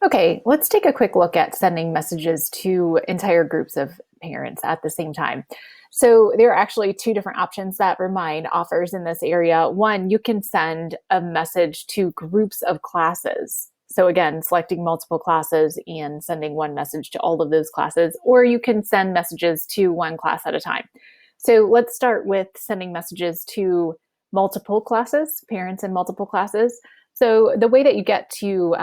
Okay, let's take a quick look at sending messages to entire groups of parents at the same time. So there are actually two different options that Remind offers in this area. One, you can send a message to groups of classes. So again, selecting multiple classes and sending one message to all of those classes, or you can send messages to one class at a time. So let's start with sending messages to multiple classes, parents in multiple classes. So the way that you get to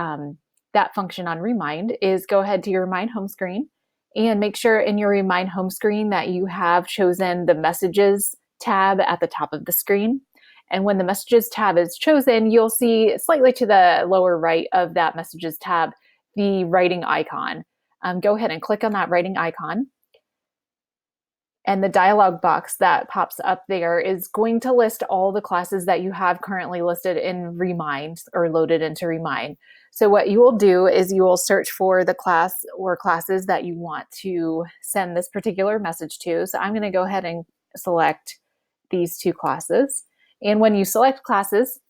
that function on Remind is go ahead to your Remind home screen and make sure in your Remind home screen that you have chosen the Messages tab at the top of the screen. And when the Messages tab is chosen, you'll see slightly to the lower right of that Messages tab the writing icon. Go ahead and click on that writing icon. And the dialog box that pops up there is going to list all the classes that you have currently listed in Remind or loaded into Remind. So what you will do is you will search for the class or classes that you want to send this particular message to. So I'm going to go ahead and select these two classes. And when you select classes,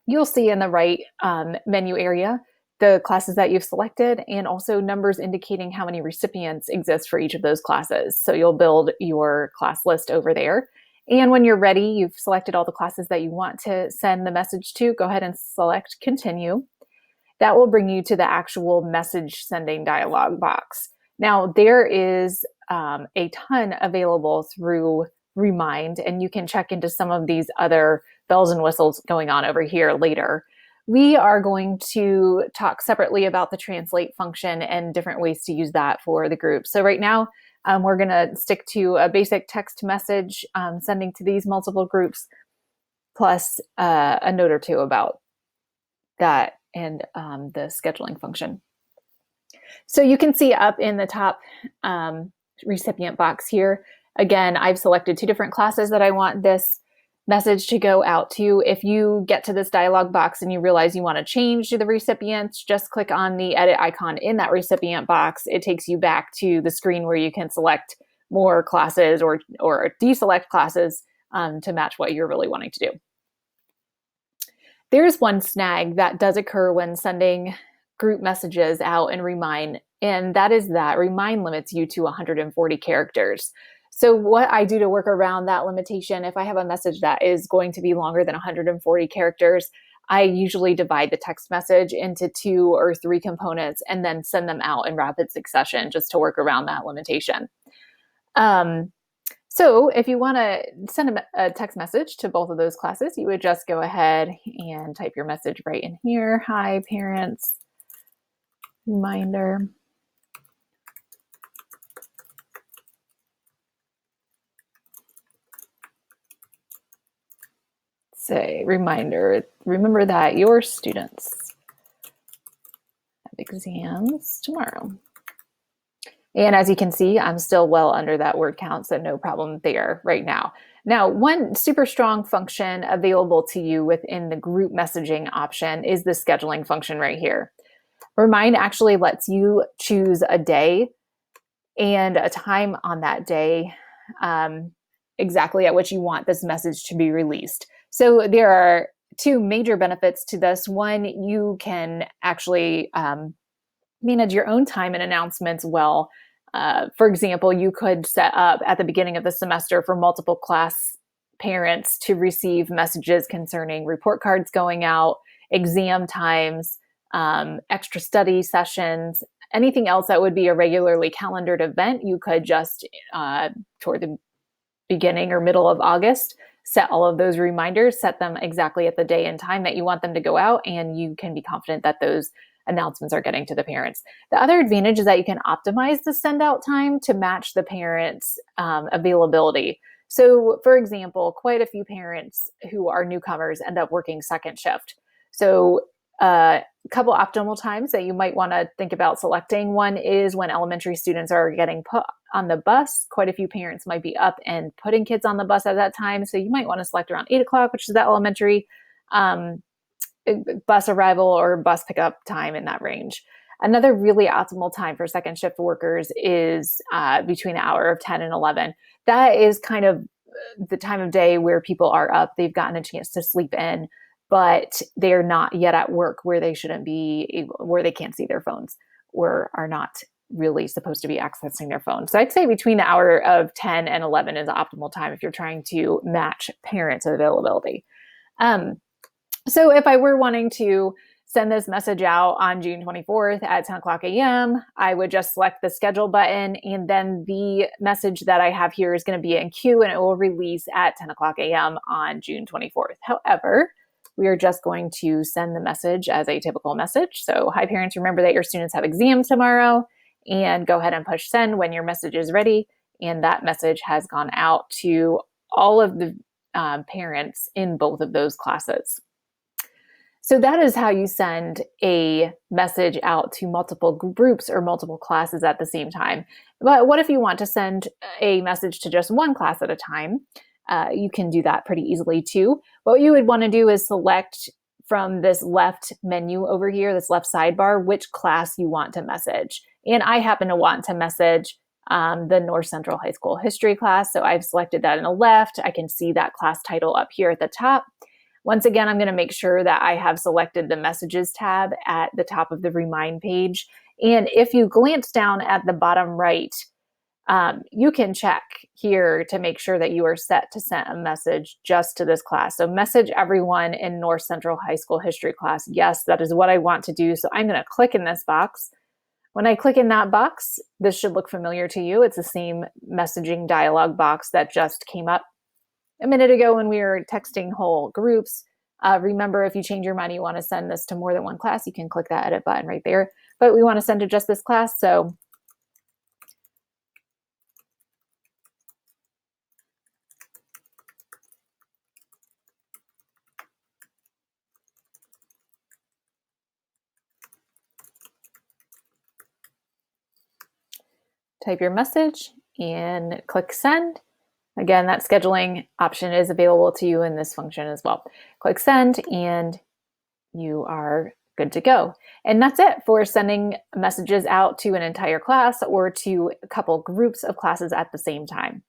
you'll see in the right menu area the classes that you've selected and also numbers indicating how many recipients exist for each of those classes. So you'll build your class list over there. And when you're ready, you've selected all the classes that you want to send the message to, go ahead and select Continue. That will bring you to the actual message sending dialog box. Now, there is a ton available through Remind, and you can check into some of these other bells and whistles going on over here later. We are going to talk separately about the translate function and different ways to use that for the group. So right now, we're going to stick to a basic text message sending to these multiple groups, plus a note or two about that and the scheduling function. So you can see up in the top recipient box here, again, I've selected two different classes that I want this message to go out to. If you get to this dialog box and you realize you want to change the recipients, just click on the edit icon in that recipient box. It takes you back to the screen where you can select more classes or deselect classes to match what you're really wanting to do. There's one snag that does occur when sending group messages out in Remind, and that is that Remind limits you to 140 characters. So what I do to work around that limitation, if I have a message that is going to be longer than 140 characters, I usually divide the text message into 2 or 3 components and then send them out in rapid succession just to work around that limitation. So if you want to send a text message to both of those classes, you would just go ahead and type your message right in here. Hi, parents. Reminder. Say, reminder, remember that your students have exams tomorrow. And as you can see, I'm still well under that word count, so no problem there right now. Now, one super strong function available to you within the group messaging option is the scheduling function right here. Remind actually lets you choose a day and a time on that day exactly at which you want this message to be released. So there are two major benefits to this. One, you can actually manage your own time and announcements well. For example, you could set up at the beginning of the semester for multiple class parents to receive messages concerning report cards going out, exam times, extra study sessions, anything else that would be a regularly calendared event. You could just, toward the beginning or middle of August, set all of those reminders, set them exactly at the day and time that you want them to go out, and you can be confident that those announcements are getting to the parents. The other advantage is that you can optimize the send out time to match the parents' availability. So for example, quite a few parents who are newcomers end up working second shift. So a couple optimal times that you might want to think about selecting. One is when elementary students are getting put on the bus. Quite a few parents might be up and putting kids on the bus at that time. So you might want to select around 8 o'clock, which is the elementary bus arrival or bus pickup time in that range. Another really optimal time for second shift workers is between the hour of 10 and 11. That is kind of the time of day where people are up. They've gotten a chance to sleep in. but they're not yet at work where they shouldn't be, where they can't see their phones or are not really supposed to be accessing their phone. So I'd say between the hour of 10 and 11 is the optimal time if you're trying to match parents' availability. So if I were wanting to send this message out on June 24th at 10 o'clock a.m., I would just select the schedule button, and then the message that I have here is going to be in queue and it will release at 10 o'clock a.m. on June 24th. However, we are just going to send the message as a typical message. So, hi parents, remember that your students have exams tomorrow, and go ahead and push send when your message is ready. And that message has gone out to all of the parents in both of those classes. So that is how you send a message out to multiple groups or multiple classes at the same time. But what if you want to send a message to just one class at a time? You can do that pretty easily too. What you would want to do is select from this left menu over here, this left sidebar, which class you want to message. And I happen to want to message the North Central High School history class. So I've selected that in the left. I can see that class title up here at the top. Once again, I'm going to make sure that I have selected the messages tab at the top of the Remind page. And if you glance down at the bottom right, you can check here to make sure that you are set to send a message just to this class. So message everyone in North Central High School history class. Yes, that is what I want to do. So I'm going to click in this box. When I click in that box, this should look familiar to you. It's the same messaging dialog box that just came up a minute ago when we were texting whole groups. Remember, if you change your mind, you want to send this to more than one class, you can click that edit button right there. But we want to send to just this class. So type your message and click send. Again, that scheduling option is available to you in this function as well. Click send and you are good to go. And that's it for sending messages out to an entire class or to a couple groups of classes at the same time.